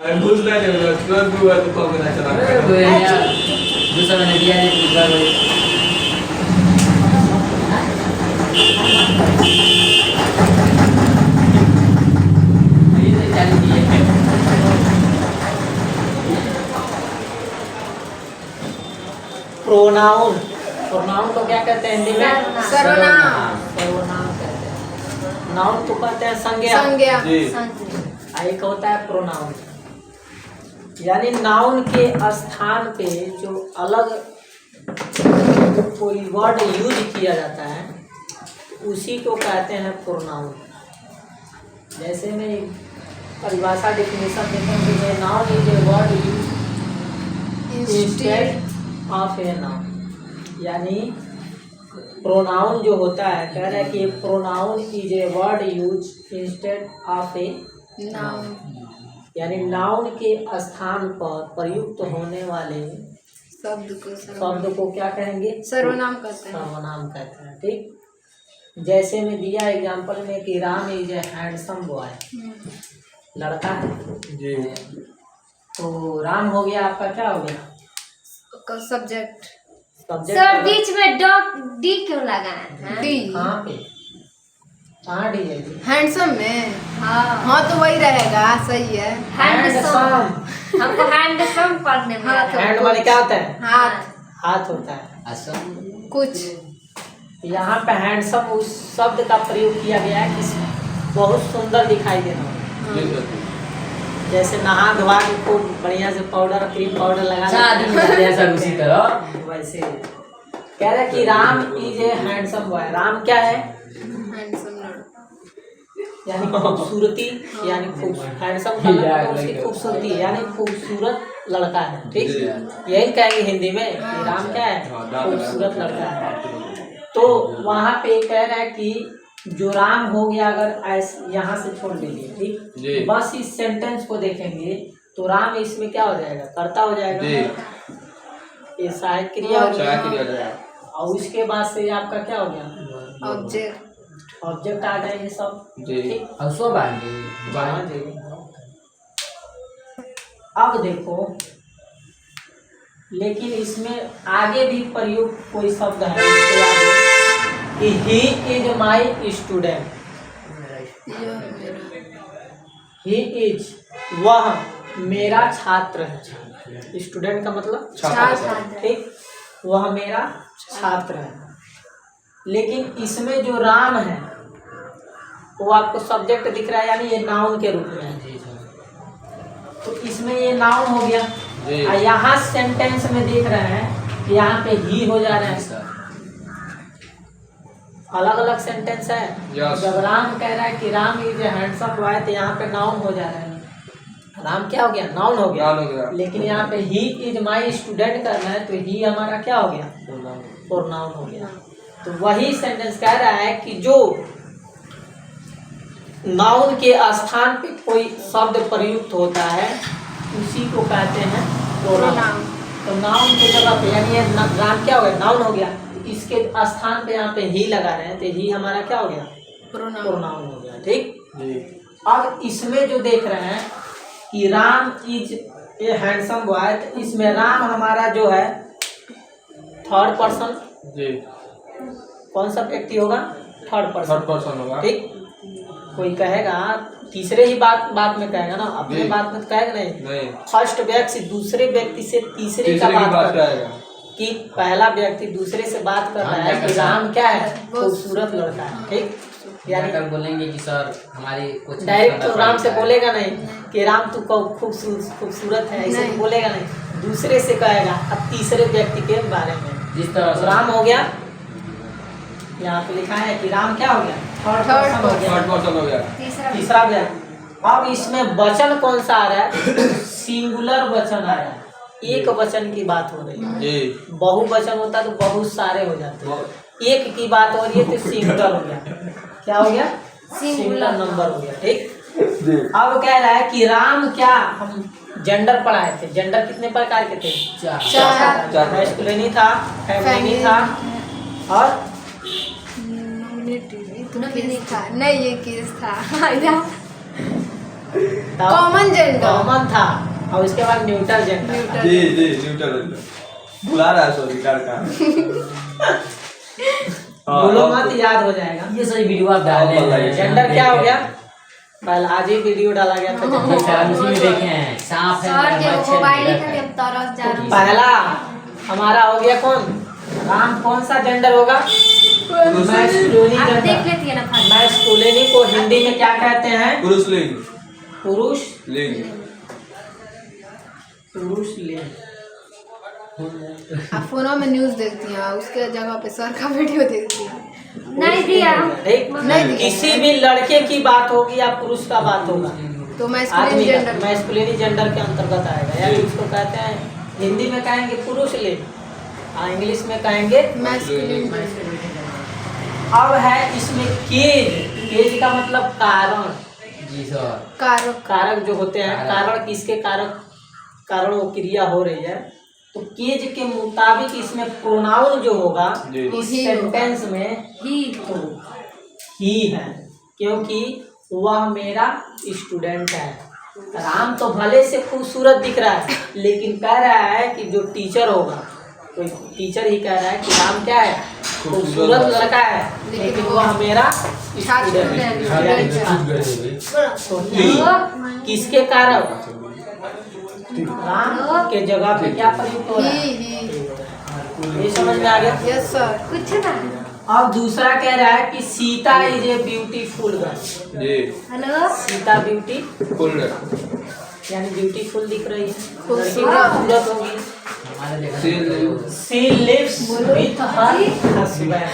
घुसला नाही तुरंत हुआ तो कॉम्बिनेशन तो यार दूसरा मैंने दिया है दूसरा कोई ये तो चालू किए प्रोनाउन। प्रोनाउन को क्या कहते हैं हिंदी में? सर्वनाम। सर्वनाम कहते हैं। नाउन को कहते हैं संज्ञा। संज्ञा। जी एक होता है प्रोनाउन, यानी नाउन के स्थान पे जो अलग कोई वर्ड यूज किया जाता है उसी को कहते हैं प्रोनाउन। जैसे मैं परिभाषा डेफिनेशन देता हूँ कि noun is a word use instead of a noun, यानी प्रोनाउन जो होता है कह रहा है कि pronoun is a word use instead of a noun, यानी नाउन के स्थान पर प्रयुक्त होने वाले शब्द को क्या कहेंगे? सर्वनाम कहते हैं। सर्वनाम कहते हैं। ठीक, जैसे मैं दिया एग्जांपल में कि Ram is a handsome boy, लड़का है जी तो राम हो गया, आपका क्या हो गया? सब्जेक्ट। सर बीच में डॉट डी क्यों लगाए हैं? डी। कहाँ पे? कहाँ डी है? हैंडसम में। हाँ हाँ तो वही रहेगा, सही है। हैंडसम। हमको हैंडसम पढ़ने में हाँ, आता है। हैंड वाले क्या होता है? हाथ। हाथ होता है। असम कुछ यहाँ पे हैंडसम उस शब्द का प्रयोग किया गया है कि बहुत सुंदर दिखाई देना। जी सर जैसे नहा धोवा के खूब बढ़िया से पाउडर क्रीम पाउडर लगा शादी में जाते हैं सब उसी तरह। वैसे कह रहा है कि Ram is a handsome boy. Ram क्या है? हैंडसम लड़का। यानी खूबसूरती, यानी हैंडसम का मतलब उसकी खूबसूरती यानी खूबसूरत लड़का है। ठीक, यही कहेंगे हिंदी में कि राम क्या है? खूबसूरत लड़का है। तो वहाँ पे कह रहा है कि जो राम हो गया, अगर ऐसे यहाँ से छोड़ लीजिए। जी। ठीक, बस इस सेंटेंस को देखेंगे तो राम इसमें क्या हो जाएगा? कर्ता हो जाएगा। जी ये सहायक क्रिया हो चाय गया, किया जाए और उसके बाद से आपका क्या हो गया? ऑब्जेक्ट। ऑब्जेक्ट आ जाएंगे सब। जी। ठीक, और सो बांधे हाँ जी। अब देखो, लेकिन इसमें आगे भी प्रयुक्त कोई शब्द है इसके आगे कि he is my student. He is, वह मेरा छात्र है। स्टूडेंट का मतलब छात्र। ठीक, वह मेरा छात्र है। लेकिन इसमें जो राम है वो आपको सब्जेक्ट दिख रहा है, यानी ये नाउन के रूप में है। तो इसमें ये नाउन हो गया। जी। और यहाँ सेंटेंस में देख रहे हैं कि यहाँ पे ही हो जा रहे हैं। अलग अलग सेंटेंस है। Yes. जब राम कह रहा है कि राम इज हैंडसम बॉय तो यहाँ पे नाउन हो जा रहा है। राम क्या हो गया? नाउन हो गया। नाउन हो गया। लेकिन यहाँ पे ही इज माई स्टूडेंट करना है तो ही हमारा क्या हो गया? प्रोनाउन हो गया। तो वही सेंटेंस कह रहा है कि जो नाउन के स्थान पे कोई शब्द प्रयुक्त होता है उसी को कहते हैं प्रोनाउन। तो नाउन की जगह पे, यानी ये नाम क्या हो गया? नाउन हो गया। इसके स्थान पे यहाँ पे ही लगा रहे हैं तो ही हमारा क्या हो गया? प्रोनाउन हो गया। ठीक, जी अब इसमें जो देख रहे हैं कि Ram is a handsome boy, तो इसमें राम हमारा जो है थर्ड पर्सन। जी कौन सा व्यक्ति होगा? थर्ड थर्ड पर्सन होगा। ठीक, कोई कहेगा तीसरे ही बात में कहेगा ना, अपने जी। बात में तो कहेगा नहीं। नहीं, फर्स्ट व्यक्ति दूसरे व्यक्ति से तीसरे का तीसरे की बात बात कर क्या रहा है आएगा? कि पहला व्यक्ति दूसरे से बात कर रहा है कि राम क्या है? खूबसूरत लड़का है। ठीक, यानी जाकर बोलेंगे कि सर हमारी कुछ डायरेक्ट तो राम से बोलेगा नहीं कि राम तू खूबसूरत है, ऐसे नहीं। बोलेगा नहीं। दूसरे से कहेगा अब तीसरे व्यक्ति के बारे में। जिस तरह तो से राम हो गया, यहाँ पे लिखा है कि राम क्या हो गया? थर्ड पर्सन हो गया। थर्ड पर्सन हो गया। तीसरा व्यक्ति। अब इसमें वचन कौन सा आ रहा है? सिंगुलर वचन आ रहा है, एक वचन की बात हो रही है। जी बहुवचन होता तो बहुत सारे हो जाते हैं। एक की बात हो रही है तो सिंगुलर हो गया। क्या हो गया? सिंगुलर नंबर हो गया। ठीक, जी अब कह रहा है कि राम क्या, हम जेंडर पढ़ाए थे। जेंडर कितने प्रकार के थे? चार। मैस्कुलिनी था, फेमिनिन था और नहीं, ये केस था। Common gender. कॉमन था और उसके बाद न्यूट्रल जेंडर। न्यूट्रल। जी जी न्यूट्रल बुला रहा है सॉरी कार का। बोलो मत, याद हो जाएगा। ये सही वीडियो आप डाले हैं। जेंडर क्या हो गया? कल आज ही वीडियो डाला गया था ये gender। सर उसी में देखे हैं, सांप है सर के मगरमच्छ है, मोबाइल मिरर का है। हम तरस जा रहे हैं। पहला हमारा हो गया कौन? राम। कौन सा जेंडर होगा? मैस्कुलिनी आप देख जेंडर। लेती है ना फाइल। मैस्कुलिनी को हिंदी में क्या कहते हैं? पुरुष लिंग। पुरुष लिंग। पुरुष लिंग। आप फोनों में न्यूज देखती हैं, उसके जगह पे सर का वीडियो देखती हैं। नहीं दिया। ठीक? नहीं, किसी भी लड़के की बात होगी या पुरुष का बात होगा, तो मैस्कुलिन आदमी का जेंडर। मैस्कुलिनी जेंडर के अंतर्गत आएगा। यानी उसको कहते हैं, हिंदी में कहेंगे पुरुष लिंग, इंग्लिश में कहेंगे। Masculine gender. अब है इसमें केज। केज का मतलब कारण। जी सर। कारक। कारक जो होते हैं, कारक। कारण किसके कारण वो क्रिया हो रही है, तो केज के मुताबिक इसमें प्रोनाउन जो होगा जी। इस ही सेंटेंस में ही तो ही है, क्योंकि वह मेरा स्टूडेंट है। राम तो भले से खूबसूरत दिख रहा है, लेकिन कह रहा है कि जो टीचर होगा, कोई टीचर ही कह रहा है कि राम क्या है? खूबसूरत लड़का है, लेकिन वह मेरा स्टूडेंट है। तो ही किसके कारण? राम के जगह पे क्या प्रयुक्त हो रहा है? ही। ये समझ में आ गया? Yes sir. कुछ ना। अब दूसरा कह रहा है कि Sita is a beautiful girl. जी। हेलो। Sita beautiful. यानी ब्यूटीफुल दिख रही है, लड़की खूबसूरत। खूबसूरत होगी। हमारे देखा सील। She lives with her husband.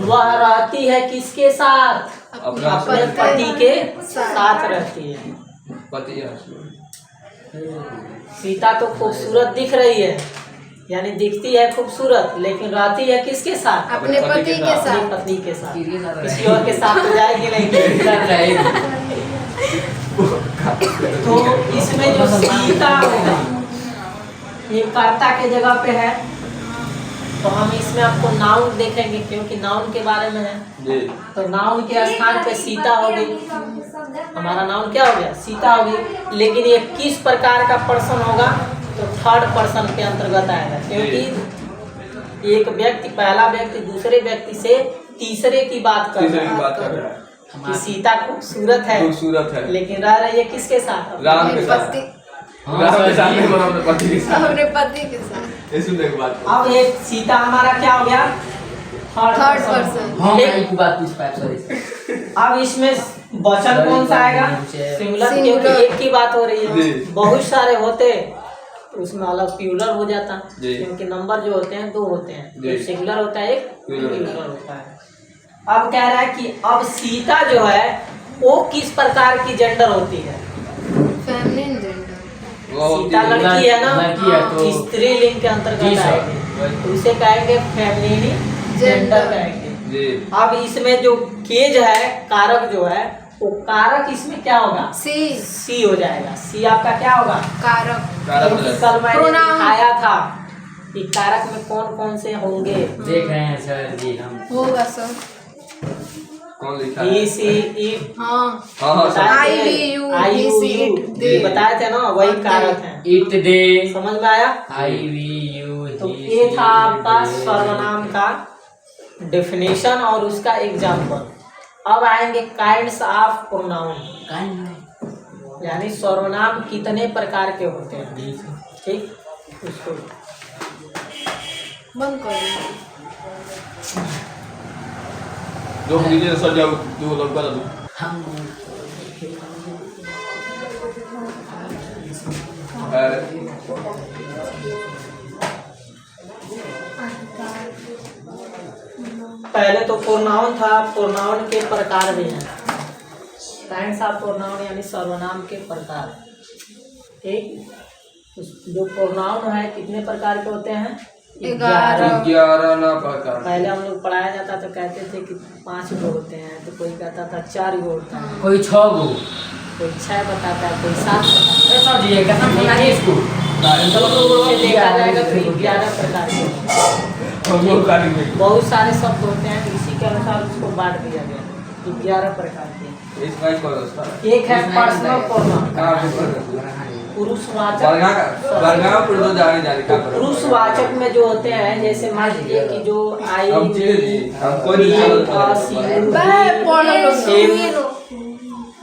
वह रहती है किसके साथ? अपना अपने पति के साथ रहती है। पति हस्बैंड। सीता तो खूबसूरत दिख रही है, यानी दिखती है खूबसूरत, लेकिन रहती है किसके साथ? अपने पति के अपनी साथ। पत्नी के साथ। किसके साथ किसी और के साथ तो जाएगी नहीं। तो इसमें जो सीता होगा ये कर्ता के जगह पे है, तो हम इसमें आपको नाउन देखेंगे, क्योंकि नाउन के बारे में है। जी। तो नाउन के स्थान पे सीता होगी। हमारा नाउन क्या हो गया? सीता होगी। लेकिन ये किस प्रकार का पर्सन होगा? तो थर्ड पर्सन के अंतर्गत आएगा, क्योंकि एक व्यक्ति, पहला व्यक्ति दूसरे व्यक्ति से तीसरे की बात कर तीसरे रहा की है बात कर रहा है। कि सीता खूबसूरत है, खूबसूरत है। लेकिन रह रही है किसके साथ? राम अपने के साथ। पति। राम के साथ नहीं, बोला अपने पति के साथ। अपने पति के साथ। ये सुनने की बात। अब एक सीता हमारा क्या हो गया? Third person. हाँ मैं ठीक। एक बात पूछ पाया सॉरी। अब इसमें वचन कौन सा आएगा? सिंगुलर, क्योंकि सिंगुलर। एक की बात हो रही है। जी। बहुत सारे होते तो उसमें अलग प्यूलर हो जाता, जी। क्योंकि नंबर जो होते हैं दो होते हैं, जी। एक सिंगुलर होता है, एक प्यूलर। प्यूलर होता है। अब कह रहा है कि अब सीता जो है वो किस प्रकार की जेंडर होती है? Feminine gender. वो होती सीता है। लड़की है ना, लड़की है तो स्त्रीलिंग के जी अंतर्गत सर। आएगी, तो उसे कहेंगे फेमिनिन जेंडर जेंडर। कहेंगे। जी। अब इसमें जो केज है, कारक जो है, वो कारक इसमें क्या होगा? सी। सी हो जाएगा। सी आपका क्या होगा? कारक। कारक क्योंकि कल मैंने Pronoun। दिखाया था कि कारक में कौन कौन से होंगे। देख रहे हैं सर जी हम। होगा सर। कौन लिखा ई है? सी ई हाँ। हाँ हाँ सर। बताए थे। IVU, IUU, it, they। बताए थे ना, वही कारक है। इट दे समझ में आया? IVU तो ये था आपका सर्वनाम का डेफिनेशन और उसका एग्जाम्पल। अब आएंगे काइंड्स ऑफ प्रोनाउन, यानी सर्वनाम कितने प्रकार के होते हैं। ठीक, उसको बंद कर दो। जो कीजिए सर, जब जो लोग बता दो। हम पहले तो प्रोनाउन था, प्रोनाउन के प्रकार भी हैं। काइंड्स ऑफ प्रोनाउन यानी सर्वनाम के प्रकार। ठीक, जो प्रोनाउन है कितने प्रकार के होते हैं? 11। 11 ना प्रकार। पहले हम लोग पढ़ाया जाता तो कहते थे कि 5 गो होते हैं, तो कोई कहता था 4 गो होता है, कोई 6 गो। कोई 6 बताता है, कोई 7 बताता है। सर जी ये कसम सुना जी इसको। तो देखा जाएगा तो 11 प्रकार के होते हैं। बहुत सारे शब्द होते हैं, इसी के अनुसार उसको बांट दिया गया 11 प्रकार के। इसका एक और रास्ता है। एक है पर्सनल प्रोनाउन, कहाँ पे पढ़ पुरुषवाचक। बरगांव पर तो जाने का पुरुषवाचक में जो होते हैं, जैसे मान लीजिए कि जो आई हम चीज़ जी हम कोई नहीं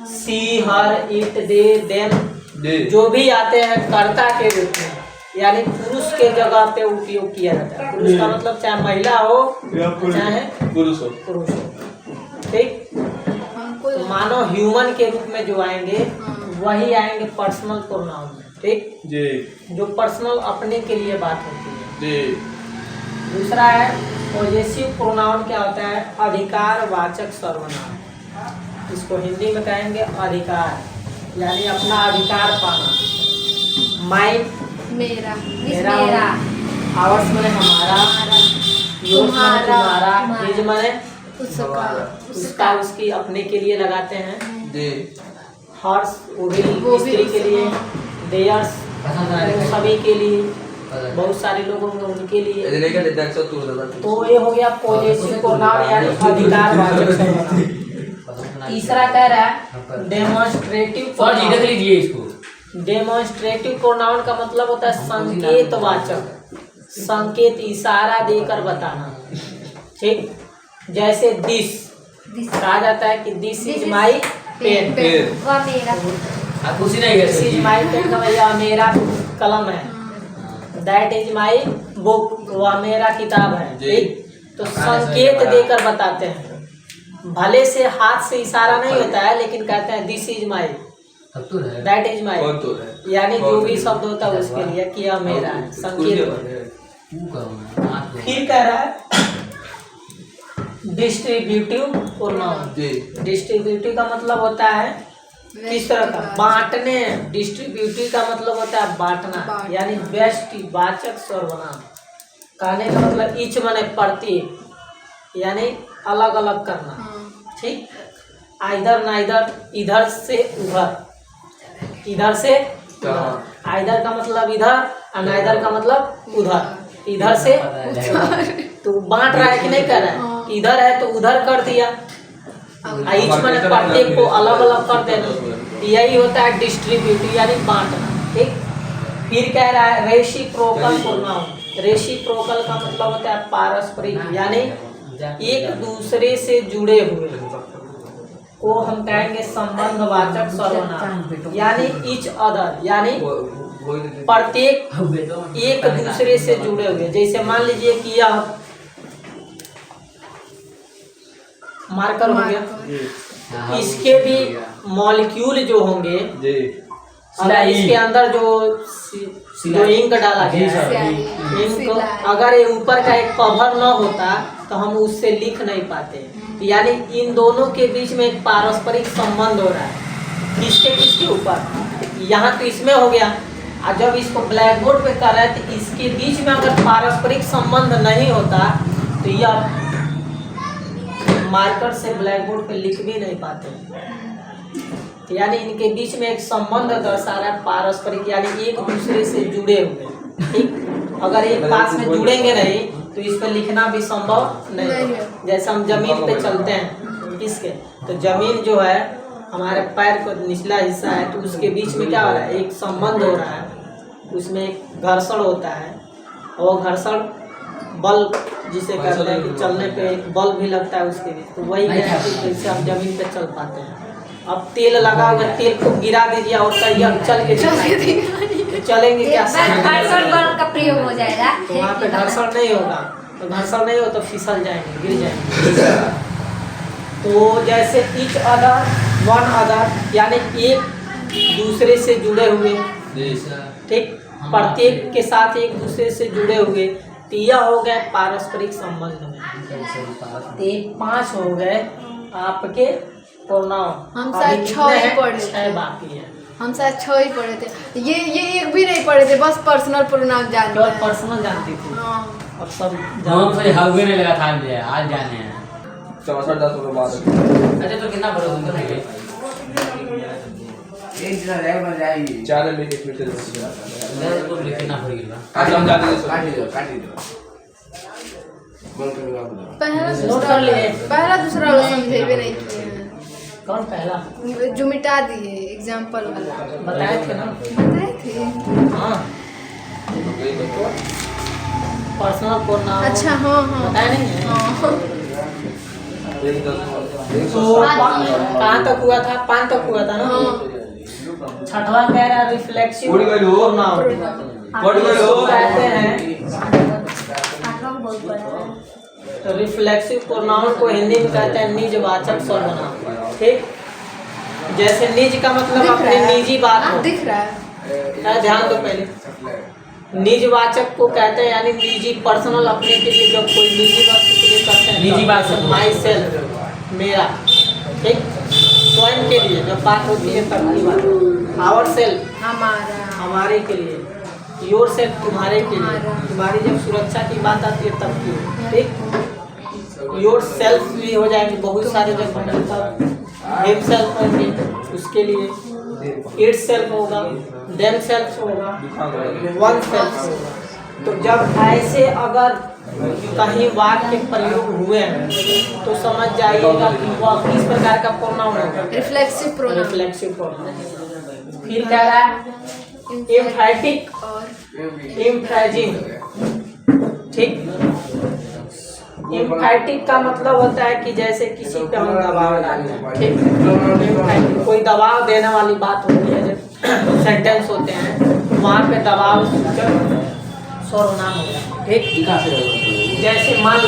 सी हर इट दे देम जी जो भी आते हैं कर्ता के रूप में, यानी पुरुष के जगह पे उपयोग किया जाता है। पुरुष का मतलब चाहे महिला हो चाहे पुरुष हो। पुरुष हो, ठीक। हमको तो मानो ह्यूमन के रूप में जो आएंगे वही आएंगे पर्सनल प्रोनाउन में, ठीक। जी जो पर्सनल अपने के लिए बात होती है। जी दूसरा है पॉजेसिव प्रोनाउन, क्या होता है? अधिकार वाचक सर्वनाम। इसको हिंदी में कहेंगे अधिकार, यानी अपना अधिकार पाना। माइन मेरा मेरा, आवर्स मैंने हमारा, योर्स मैंने तुम्हारा, हिज मैंने उसका उसका, उसकी, अपने के लिए लगाते हैं। जी हर्ष वो भी वो भी स्त्री के लिए, देयर्स पसंद आ रहा है। सभी के लिए, बहुत सारे लोग होंगे उनके लिए। तो ये हो गया पॉजेसिव प्रोनाउन यानी अधिकारवाचक सर्वनाम। तीसरा कह रहा है डेमोन्स्ट्रेटिव और जी देख लीजिए इसको। डेमोन्स्ट्रेटिव प्रोनाउन का मतलब होता है संकेतवाचक, संकेत इशारा देकर बताना, ठीक। जैसे दिस कहा जाता है कि दिस इज माई पेन, वह मेरा आप कुछ नहीं कर दिस इज सकते। माई पेन का भैया मेरा कलम है। दैट इज माई बुक, वह मेरा किताब है, ठीक। तो संकेत देकर बताते हैं, भले से हाथ से इशारा नहीं होता है, लेकिन कहते हैं दिस इज माई, अब तो है। दैट इज माई, कौन तो है? यानी जो भी शब्द होता है उसके लिए कि यह मेरा है, संकेत। तू करो ना, आप करो। फिर कह रहा है डिस्ट्रीब्यूटिव प्रोनाउन। जी डिस्ट्रीब्यूटिव का मतलब होता है किस तरह का? बांटने। डिस्ट्रीब्यूटिव का मतलब होता है बांटना, यानी व्यष्टि वाचक सर्वनाम। कहने का मतलब ईच माने प्रत्येक, यानी अलग अलग करना, ठीक। आइदर नाइदर, इधर से उधर, इधर से उधर। आइदर का मतलब इधर और नाइदर का मतलब उधर, इधर से उधर। तो बांट रहा है कि नहीं कर रहा है? इधर है तो उधर कर दिया, ईच माने प्रत्येक को अलग अलग कर देना, यही होता है डिस्ट्रीब्यूटिव यानी बांटना, ठीक। फिर कह रहा है रेसिप्रोकल प्रोनाउन। रेसिप्रोकल का मतलब होता है पारस्परिक, यानी एक दूसरे से जुड़े हुए को हम कहेंगे संबंधवाचक सर्वनाम, यानी ईच अदर, यानी प्रत्येक एक दूसरे से जुड़े हुए। जैसे मान लीजिए कि यह मार्कर हो गया, इसके भी मॉलिक्यूल जो होंगे, अगर इसके अंदर जो इंक डाला गया है, इंक अगर ये ऊपर का एक कवर न होता तो हम उससे लिख नहीं पाते, यानी इन दोनों के बीच में एक पारस्परिक संबंध हो रहा है। किसके किसके ऊपर? यहाँ तो इसमें हो गया, और जब इसको ब्लैक बोर्ड पे कर रहे हैं तो इसके बीच में अगर पारस्परिक संबंध नहीं होता तो यह मार्कर से ब्लैक बोर्ड पे लिख भी नहीं पाते, यानी इनके बीच में एक संबंध दर्शा रहा है पारस्परिक, यानी एक दूसरे से जुड़े हुए, ठीक। अगर एक पास में जुड़ेंगे नहीं तो इस पर लिखना भी संभव नहीं है। जैसे हम जमीन पे चलते हैं किसके, तो जमीन जो है हमारे पैर का निचला हिस्सा है, तो उसके बीच में क्या हो रहा है? एक संबंध हो रहा है, उसमें एक घर्षण होता है, और घर्षण बल जिसे कहते हैं कि चलने पे एक बल भी लगता है उसके बीच, तो वही है कि जैसे हम जमीन पे चल पाते हैं। अब तेल लगा हुआ, तेल को गिरा दीजिए और कहिए अब चल के चलेंगे क्या? घर्षण बल का प्रयोग हो जाएगा, तो वहाँ पे घर्षण नहीं होगा, तो घर्षण नहीं हो तो फिसल जाएंगे, गिर जाएंगे। तो जैसे ईच अदर, वन अदर, यानी एक दूसरे से जुड़े हुए, ठीक, प्रत्येक के साथ एक दूसरे से जुड़े हुए, तो यह हो गए पारस्परिक संबंध में। तो 5 हो गए आपके प्रोनाउन। हम शायद 6 ही पढ़े थे। 6 बाकी है। हम शायद 6 ही पढ़े थे, ये एक भी नहीं पढ़े थे, बस पर्सनल प्रोनाउन जानते केवल हैं। पर्सनल जानती थी, हाँ। अब सब हम से हवे नहीं लगा था मुझे, आज जाने हैं। 10 बाद अच्छा तो कितना पढ़ो तुम करेंगे? 4 मिनट फिर से मैं तो लिखना पड़ेगा। आज हम जाने नोट कर लिए। पहला दूसरा वाला समझेबे नहीं किए हैं। कौन पहला जो मिटा दिए एग्जाम्पल वाला बताए थे ना? बताए थे। हाँ, पर्सनल प्रोनाउन। अच्छा हाँ हाँ बताया नहीं है? हाँ। तो कहाँ तक हुआ था? 5 तक हुआ था ना? छठवां कह रहा है रिफ्लेक्सिव प्रोनाउन। इसको कहते हैं तो रिफ्लेक्सिव प्रोनाउन को हिंदी में कहते हैं निजवाचक सर्वनाम। ठीक, जैसे निज का मतलब दिख अपने रहा है? निजी बात हो। दिख रहा है। ध्यान दो पहले, निजवाचक को कहते हैं यानी निजी पर्सनल, अपने के लिए जब कोई निजी वस्तु के लिए करते हैं निजी बात से माई सेल्फ, मेरा, ठीक, स्वयं के लिए जब बात होती है तब की बात। आवर सेल्फ हमारा, हमारे के लिए, योर सेल्फ तुम्हारे के लिए, तुम्हारी जब सुरक्षा की बात आती है तब की, ठीक। योर सेल्फ भी हो जाएंगे बहुत सारे जब होंगे तब, हिम सेल्फ होंगे उसके लिए, इट सेल्फ होगा, देम सेल्फ होगा, वन सेल्फ होगा। तो जब ऐसे अगर कहीं वाक्य प्रयोग हुए हैं तो समझ जाइएगा कि वह किस प्रकार का प्रोनाउन होगा, रिफ्लेक्सिव प्रोनाउन। Reflexive pronoun. फिर कह रहा है एम्फैटिक और एम्फैजिंग, ठीक। एम्फैटिक का मतलब होता है कि जैसे किसी पे हम दबाव डालते हैं, ठीक। एम्फैटिक कोई दबाव देने वाली बात होती है, जब सेंटेंस होते हैं वहाँ पे दबाव सूचक सर्वनाम हो जाता है, ठीक। जैसे मान लो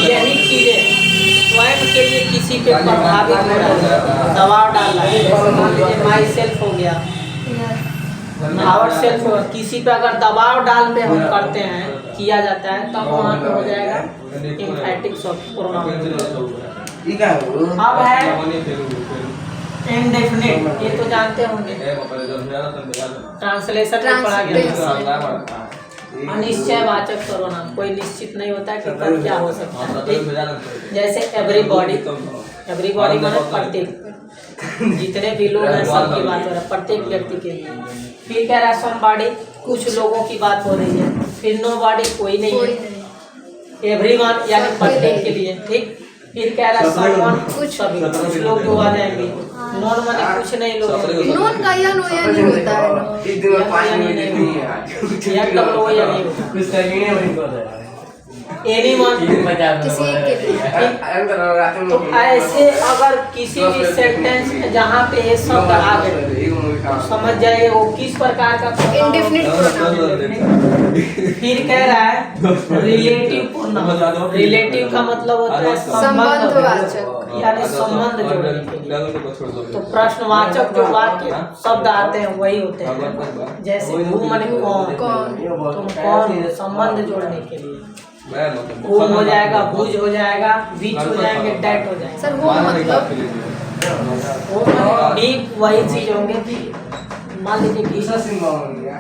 यही चीजें स्वयं के लिए किसी पे प्रभावित हो रहा है, दबाव डाल रहा है, जैसे मान लीजिए माई सेल्फ हो गया, आवर सेल्फ हो, किसी पे अगर दबाव डाल पे हम करते हैं, किया जाता है, तब वहाँ पे हो जाएगा एम्फैटिक प्रोनाउन। अब है इंडेफिनिट, ये तो जानते होंगे, ट्रांसलेशन में पढ़ा गया। अनिश्चयवाचक सर्वनाम, कोई निश्चित नहीं होता है कि कब क्या हो सकता है, ठीक। जैसे एवरीबॉडी, एवरीबॉडी मतलब प्रत्येक, जितने भी लोग हैं सबकी बात हो रहा है, प्रत्येक व्यक्ति के लिए। फिर कह रहा है समबॉडी, कुछ लोगों की बात हो रही है। फिर नोबॉडी, कोई नहीं है। एवरीवन यानी प्रत्येक के लिए, ठीक। फिर कह रहा है समवन, सभी, कुछ लोग जो आ जाएंगे। नॉन माने कुछ नहीं लोग, नॉन का या नो या नहीं होता है ना। किसी एक के लिए। तो ऐसे अगर किसी भी सेंटेंस में जहाँ पे ये शब्द आ गए तो समझ जाइए वो किस प्रकार का इंडेफिनिट प्रोनाउन। फिर कह रहा है रिलेटिव प्रोनाउन। रिलेटिव का मतलब होता है संबंधवाचक, यानी संबंध जोड़ने के लिए। तो प्रश्नवाचक जो वाक्य शब्द आते हैं वही होते हैं, जैसे हु माने कौन, तुम कौन, संबंध जोड़ने के लिए। होम हो जाएगा, भुज हो जाएगा, बीच हो जाएंगे, डेट हो जाएगा। सर वो मतलब भी वही चीज होंगे कि मान लीजिए कि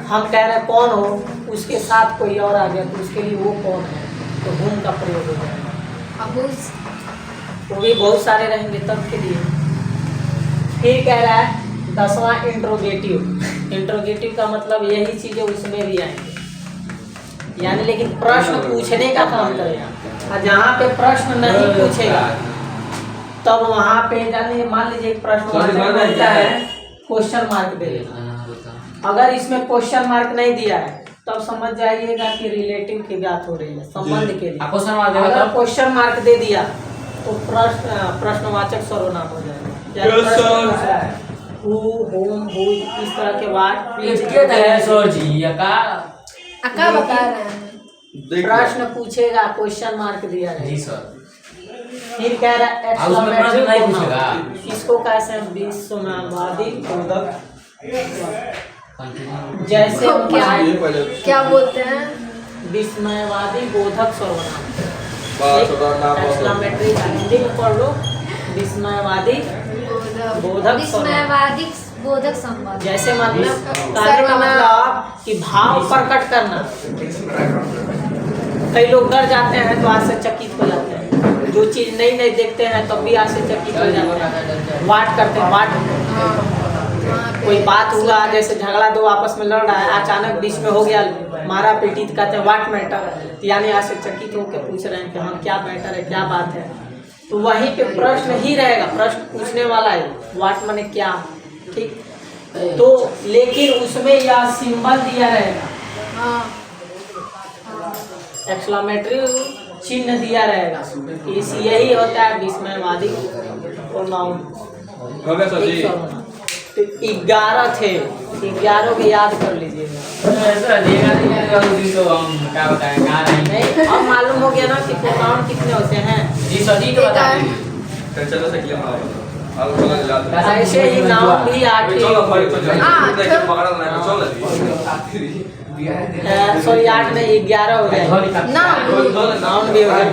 हम कह रहे हैं कौन हो, उसके साथ कोई और आ गया तो उसके लिए वो कौन है, तो होम का प्रयोग हो जाएगा। अबूज, वो भी बहुत सारे रहेंगे तब के लिए। फिर कह रहा है 10वां इंट्रोगेटिव। इंट्रोगेटिव का मतलब यही चीजें उसमें भी आएंगे, यानी लेकिन प्रश्न पूछने का काम करेगा। और जहाँ पे प्रश्न नहीं पूछेगा तब वहाँ पे जाने मान लीजिए प्रश्न होता है क्वेश्चन मार्क दे देगा। अगर इसमें क्वेश्चन मार्क नहीं दिया है तब समझ जाइएगा कि रिलेटिव की बात हो रही है, संबंध के लिए। अगर क्वेश्चन मार्क दे दिया तो प्रश्नवाचक सर्वनाम हो जाएगा। हु, होम, हुई, इस तरह के अका बता रहे हैं। प्रश्न पूछेगा, क्वेश्चन मार्क दिया है। जी सर। फिर कह रहा है उसमें प्रश्न नहीं पूछेगा। इसको कैसे विस्मयवादी बोधक, जैसे क्या बोलते हैं, विस्मयवादी बोधक सर्वनाम। एक्सक्लेमेटरी हिंदी में पढ़ लो, विस्मयवादी बोधक सर्वनाम। विस्मयवादी बोधक संबंध। जैसे मतलब कहने का मतलब कि भाव प्रकट करना। कई लोग डर जाते हैं तो आश्चर्यचकित हो जाते हैं, जो चीज नई नई देखते हैं तब भी आश्चर्यचकित हो जाते हैं, वाट करते हैं। वाट, कोई बात हुआ जैसे झगड़ा, दो आपस में लड़ रहा है, अचानक बीच में हो गया मारा पीटी, कहते हैं वाट मैटर, यानी आश्चर्यचकित होकर पूछ रहे हैं कि हाँ क्या मैटर है, क्या बात है। तो वहीं पे प्रश्न ही रहेगा, प्रश्न पूछने वाला है व्हाट माने क्या, ठीक। तो लेकिन उसमें यह सिंबल दिया रहेगा, हाँ एक्सक्लेमेटरी चिन्ह दिया रहेगा कि यही होता है विस्मयवादी प्रोनाउन। हो गया सर जी। तो 11 थे, 11 को याद कर लीजिएगा। ऐसा देगा नहीं तो उस दिन तो हम क्या बताएं कहाँ रहेंगे। नहीं, अब मालूम हो गया ना कि प्रोनाउन कितने होते हैं। जी सर जी तो बता दीजिए। फिर चलो से क्लियर आओ और चलो जाते हैं। ऐसे ही नाउन भी 8 ही चलो फड़ी तो जाए हाँ, देखो पकड़ा ना चलो सॉरी 8 नहीं 11 हो गए ना नाउन भी हो गए,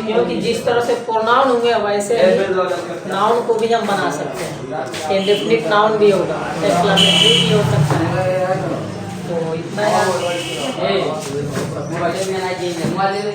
क्योंकि जिस तरह से प्रोनाउन हुए वैसे ही नाउन को भी हम बना सकते हैं। इंडेफिनिट नाउन भी होगा, एक्सक्लेमेटरी भी हो सकता है। तो इतना याद मोबाइल में ना चाहिए मोबाइल ले